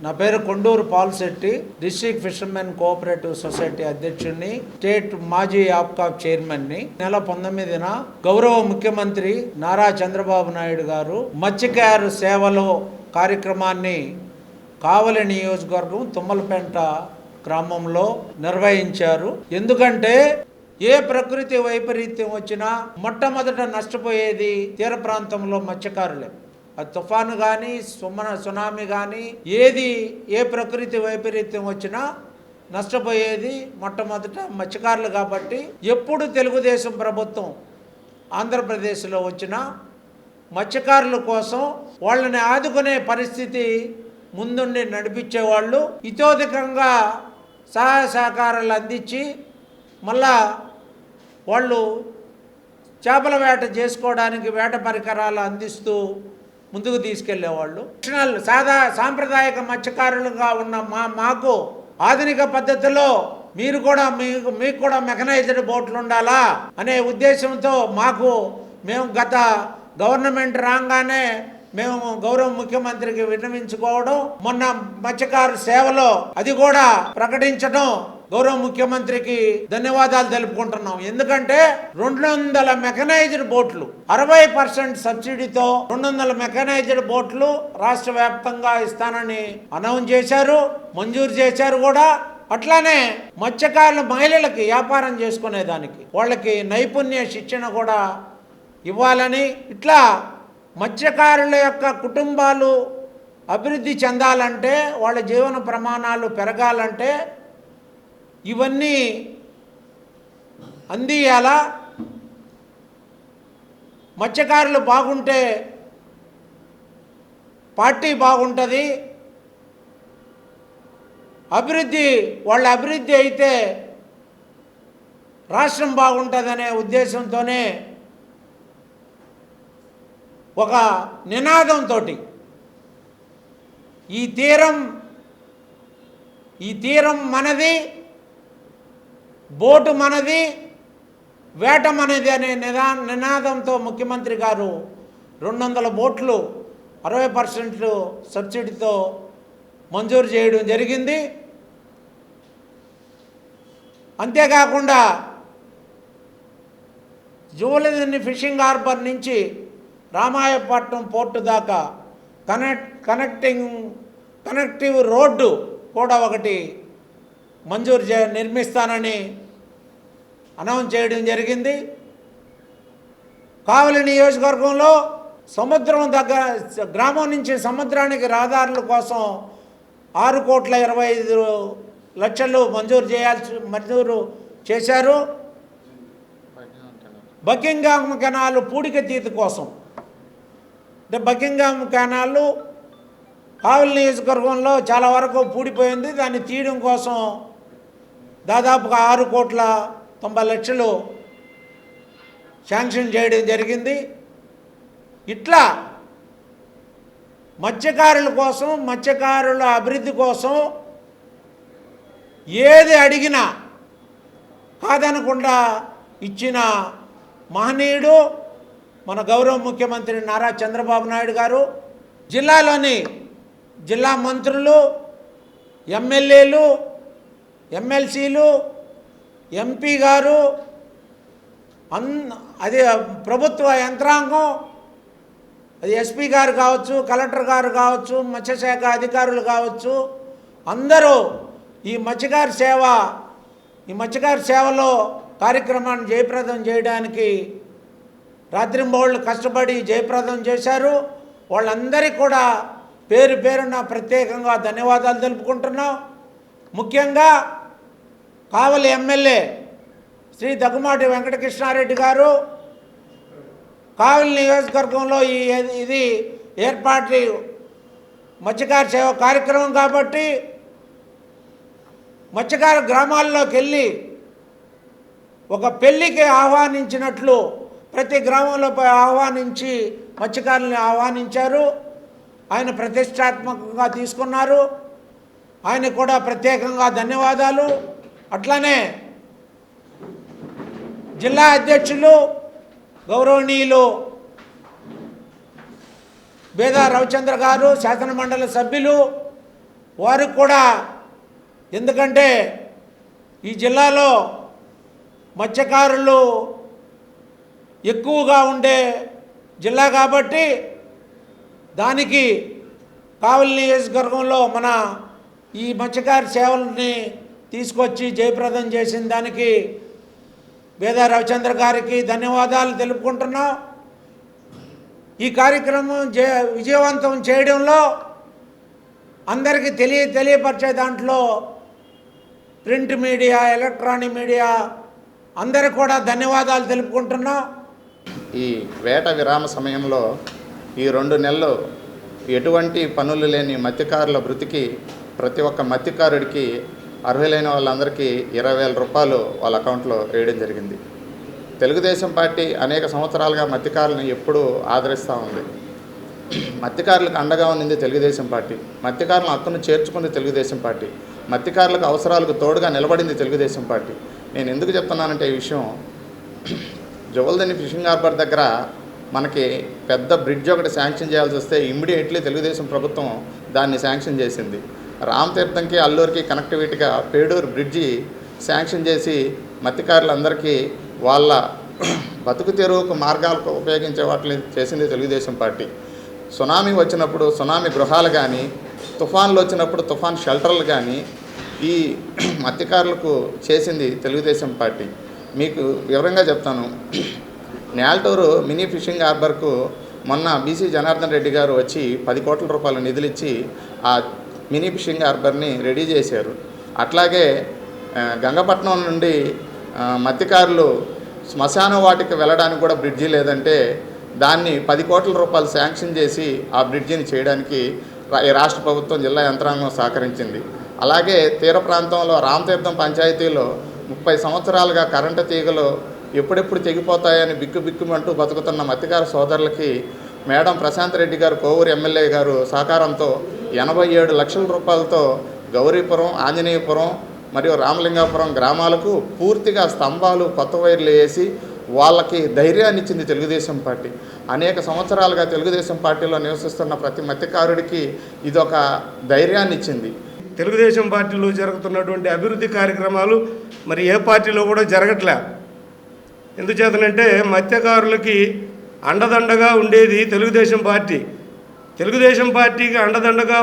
నా పేరు Konduru Palshetti, district fishermen cooperative society అధ్యక్షుడిని, స్టేట్ మాజీ ఆప్కాప్ చైర్మన్ని. నెల 19న గౌరవ ముఖ్యమంత్రి నారా చంద్రబాబు నాయుడు గారు మత్స్యకారు సేవలో కార్యక్రమాన్ని కావలి నియోజకవర్గం తుమ్మలపేంట గ్రామంలో నిర్వహించారు. ఎందుకంటే ఏ ప్రకృతి వైపరీత్యం వచ్చినా మొట్టమొదట నష్టపోయేది తీర ప్రాంతంలో మత్స్యకారులే. అది తుఫాను కానీ సునామీ కానీ ఏ ప్రకృతి వైపరీత్యం వచ్చినా నష్టపోయేది మొట్టమొదట మత్స్యకారులు. కాబట్టి ఎప్పుడు తెలుగుదేశం ప్రభుత్వం ఆంధ్రప్రదేశ్లో వచ్చినా మత్స్యకారుల కోసం వాళ్ళని ఆదుకునే పరిస్థితి ముందుండి నడిపించేవాళ్ళు. ఇతోధికంగా సహాయ సహకారాలు అందించి మళ్ళా వాళ్ళు చేపల వేట చేసుకోవడానికి వేట పరికరాలు అందిస్తూ ముందుకు తీసుకెళ్లేవాళ్ళు. సాంప్రదాయక మత్స్యకారులుగా ఉన్న మాకు ఆధునిక పద్ధతిలో మీకు కూడా మెకనైజ్డ్ బోట్లు ఉండాలా అనే ఉద్దేశంతో మేము గత గవర్నమెంట్ రాగానే మేము గౌరవ ముఖ్యమంత్రికి విన్నవించుకోవడం, మొన్న మత్స్యకారు సేవలో అది కూడా ప్రకటించడం గౌరవ ముఖ్యమంత్రికి ధన్యవాదాలు తెలుపుకుంటున్నాం. ఎందుకంటే 200 మెకనైజ్డ్ బోట్లు 60% సబ్సిడీతో 200 మెకనైజ్డ్ బోట్లు రాష్ట్ర వ్యాప్తంగా ఇస్తానని అనౌన్స్ చేశారు, మంజూరు చేశారు కూడా. అట్లానే మత్స్యకారుల మహిళలకి వ్యాపారం చేసుకునేదానికి వాళ్ళకి నైపుణ్య శిక్షణ కూడా ఇవ్వాలని, ఇట్లా మత్స్యకారుల యొక్క కుటుంబాలు అభివృద్ధి చెందాలంటే, వాళ్ళ జీవన ప్రమాణాలు పెరగాలంటే ఇవన్నీ అందియాలా. మత్స్యకారులు బాగుంటే పార్టీ బాగుంటుంది, వాళ్ళ అభివృద్ధి అయితే రాష్ట్రం బాగుంటుందనే ఉద్దేశంతోనే ఒక నినాదంతో ఈ తీరం మనది, బోటు మనది, వేట మనది అనే నినాదంతో ముఖ్యమంత్రి గారు 200 బోట్లు 60% సబ్సిడీతో మంజూరు చేయడం జరిగింది. అంతేకాకుండా జూలదిన్ని ఫిషింగ్ హార్బర్ నుంచి రామాయపట్నం పోర్టు దాకా కనెక్టివ్ రోడ్డు కూడా ఒకటి నిర్మిస్తానని అనౌన్స్ చేయడం జరిగింది. కావలి నియోజకవర్గంలో సముద్రం గ్రామం నుంచి సముద్రానికి రహదారుల కోసం 6,25,00,000 మంజూరు చేశారు. బకింగ్హామ్ కెనాల్ పూడికతీత కోసం, అంటే బకింగ్హామ్ కెనాల్ కావలి నియోజకవర్గంలో చాలా వరకు పూడిపోయింది. దాన్ని తీయడం కోసం దాదాపుగా 6,90,00,000 శాంక్షన్ చేయడం జరిగింది. ఇట్లా మత్స్యకారుల అభివృద్ధి కోసం ఏది అడిగినా కాదనకుండా ఇచ్చిన మహనీయుడు మన గౌరవ ముఖ్యమంత్రి నారా చంద్రబాబు నాయుడు గారు. జిల్లాలోని జిల్లా మంత్రులు, ఎమ్మెల్యేలు, ఎమ్మెల్సీలు, ఎంపీ గారు, అది ప్రభుత్వ యంత్రాంగం, అది ఎస్పీ గారు కావచ్చు, కలెక్టర్ గారు కావచ్చు, మత్స్యశాఖ అధికారులు కావచ్చు, అందరూ ఈ మత్స్యకారు సేవలో కార్యక్రమాన్ని జయప్రదం చేయడానికి రాత్రింబవళ్ళు కష్టపడి జయప్రదం చేశారు. వాళ్ళందరికీ కూడా పేరు పేరున ప్రత్యేకంగా ధన్యవాదాలు తెలుపుకుంటున్నాం. ముఖ్యంగా కావలి ఎమ్మెల్యే శ్రీ దగ్గుమాటి వెంకటకృష్ణారెడ్డి గారు కావలి నియోజకవర్గంలో ఇది ఏర్పాటు మత్స్యకార సేవ కార్యక్రమం కాబట్టి మత్స్యకార గ్రామాల్లోకి వెళ్ళి ఒక పెళ్ళికి ఆహ్వానించినట్లు ప్రతి గ్రామంలో ఆహ్వానించి మత్స్యకారుల్ని ఆహ్వానించారు. ఆయన ప్రతిష్టాత్మకంగా తీసుకున్నారు. ఆయన కూడా ప్రత్యేకంగా ధన్యవాదాలు. అట్లనే జిల్లా అధ్యక్షులు గౌరవనీయులు బేదా రవిచంద్ర గారు, శాసన మండలి సభ్యులు, వారికి కూడా, ఎందుకంటే ఈ జిల్లాలో మత్స్యకారులు ఎక్కువగా ఉండే జిల్లా కాబట్టి దానికి కావలి నియోజకవర్గంలో మన ఈ మత్స్యకార సేవల్ని తీసుకొచ్చి జయప్రదం చేసిన దానికి వేదా రవిచంద్ర గారికి ధన్యవాదాలు తెలుపుకుంటున్నాం. ఈ కార్యక్రమం విజయవంతం చేయడంలో అందరికీ తెలియపరిచే దాంట్లో ప్రింట్ మీడియా, ఎలక్ట్రానిక్ మీడియా అందరికీ కూడా ధన్యవాదాలు తెలుపుకుంటున్నాం. ఈ వేట విరామ సమయంలో ఈ 2 నెలలు ఎటువంటి పనులు లేని మత్స్యకారుల వృత్తికి ప్రతి ఒక్క మత్స్యకారుడికి అర్హులైన వాళ్ళందరికీ 20,000 రూపాయలు వాళ్ళ అకౌంట్లో వేయడం జరిగింది. తెలుగుదేశం పార్టీ అనేక సంవత్సరాలుగా మత్స్యకారులను ఎప్పుడూ ఆదరిస్తూ ఉంది. మత్స్యకారులకు అండగా ఉన్నది తెలుగుదేశం పార్టీ. మత్స్యకారుల హక్కును చేర్చుకుంది తెలుగుదేశం పార్టీ. మత్స్యకారులకు అవసరాలకు తోడుగా నిలబడింది తెలుగుదేశం పార్టీ. నేను ఎందుకు చెప్తున్నానంటే ఈ విషయం, జువల్దని ఫిషింగ్ హార్బర్ దగ్గర మనకి పెద్ద బ్రిడ్జ్ ఒకటి శాంక్షన్ చేయాల్సి వస్తే ఇమ్మీడియట్లీ తెలుగుదేశం ప్రభుత్వం దాన్ని శాంక్షన్ చేసింది. రామతీర్థంకి అల్లూరికి కనెక్టివిటీగా పేడూరు బ్రిడ్జి శాంక్షన్ చేసి మత్స్యకారులందరికీ వాళ్ళ బతుకు తెరువుకు మార్గాలకు ఉపయోగించే వాటిని చేసింది తెలుగుదేశం పార్టీ. సునామీ వచ్చినప్పుడు సునామీ గృహాలు కానీ, తుఫాన్లు వచ్చినప్పుడు తుఫాన్ షెల్టర్లు కానీ ఈ మత్స్యకారులకు చేసింది తెలుగుదేశం పార్టీ. మీకు వివరంగా చెప్తాను. నేల్టూరు మినీ ఫిషింగ్ హార్బర్కు మొన్న బీసీ జనార్దన్ రెడ్డి గారు వచ్చి 10 కోట్ల రూపాయల నిధులు ఇచ్చి ఆ మినీ ఫిషింగ్ హార్బర్ని రెడీ చేశారు. అట్లాగే గంగపట్నం నుండి మత్స్యకారులు శ్మశాన వాటికి వెళ్ళడానికి కూడా బ్రిడ్జి లేదంటే దాన్ని 10 కోట్ల రూపాయలు శాంక్షన్ చేసి ఆ బ్రిడ్జిని చేయడానికి రాష్ట్ర ప్రభుత్వం, జిల్లా యంత్రాంగం సహకరించింది. అలాగే తీర ప్రాంతంలో రామతీర్థం పంచాయతీలో 30 సంవత్సరాలుగా కరెంటు తీగలు ఎప్పుడెప్పుడు తెగిపోతాయని బిక్కుమంటూ బతుకుతున్న మత్స్యకార సోదరులకి మేడం ప్రశాంత్ రెడ్డి గారు, కోవూరు ఎమ్మెల్యే గారు సహకారంతో 87 లక్షల రూపాయలతో గౌరీపురం, ఆంజనేయపురం మరియు రామలింగాపురం గ్రామాలకు పూర్తిగా స్తంభాలు, కొత్త వైర్లు వేసి వాళ్ళకి ధైర్యాన్ని ఇచ్చింది తెలుగుదేశం పార్టీ. అనేక సంవత్సరాలుగా తెలుగుదేశం పార్టీలో నివసిస్తున్న ప్రతి మత్స్యకారుడికి ఇదొక ధైర్యాన్ని ఇచ్చింది. తెలుగుదేశం పార్టీలో జరుగుతున్నటువంటి అభివృద్ధి కార్యక్రమాలు మరి ఏ పార్టీలో కూడా జరగట్లే. ఎందుచేతనంటే మత్స్యకారులకి అండదండగా ఉండేది తెలుగుదేశం పార్టీ. తెలుగుదేశం పార్టీకి అండదండగా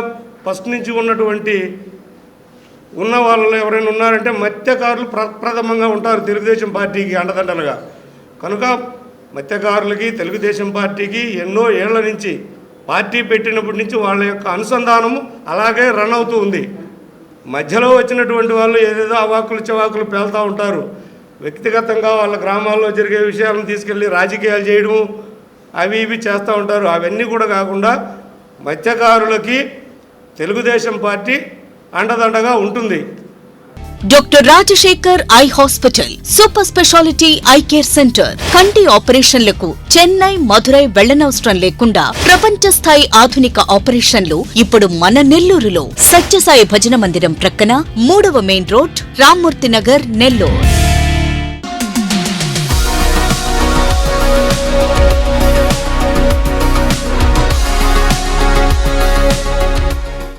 ఫస్ట్ నుంచి ఉన్న వాళ్ళలో ఎవరైనా ఉన్నారంటే మత్స్యకారులు ప్రథమంగా ఉంటారు తెలుగుదేశం పార్టీకి అండదండలుగా. కనుక మత్స్యకారులకి తెలుగుదేశం పార్టీకి ఎన్నో ఏళ్ల నుంచి పార్టీ పెట్టినప్పటి నుంచి వాళ్ళ యొక్క అనుసంధానము అలాగే రన్ అవుతూ ఉంది. మధ్యలో వచ్చినటువంటి వాళ్ళు ఏదేదో అవాకులు చవాకులు పేలుతూ ఉంటారు. వ్యక్తిగతంగా వాళ్ళ గ్రామాల్లో జరిగే విషయాలను తీసుకెళ్ళి రాజకీయాలు చేయడము అవి ఇవి చేస్తూ ఉంటారు. అవన్నీ కూడా కాకుండా మత్స్యకారులకి తెలుగుదేశం పార్టీ అండదండగా ఉంటుంది. Doctor Rajasekhar eye hospital super speciality eye care centre. కంటి ఆపరేషన్లకు చెన్నై, మధురై వెళ్లనవసరం లేకుండా ప్రపంచ స్థాయి ఆధునిక ఆపరేషన్లు ఇప్పుడు మన నెల్లూరులో. సత్యసాయి భజన మందిరం ప్రక్కన 3వ మెయిన్ రోడ్, రామ్మూర్తి నగర్, నెల్లూరు.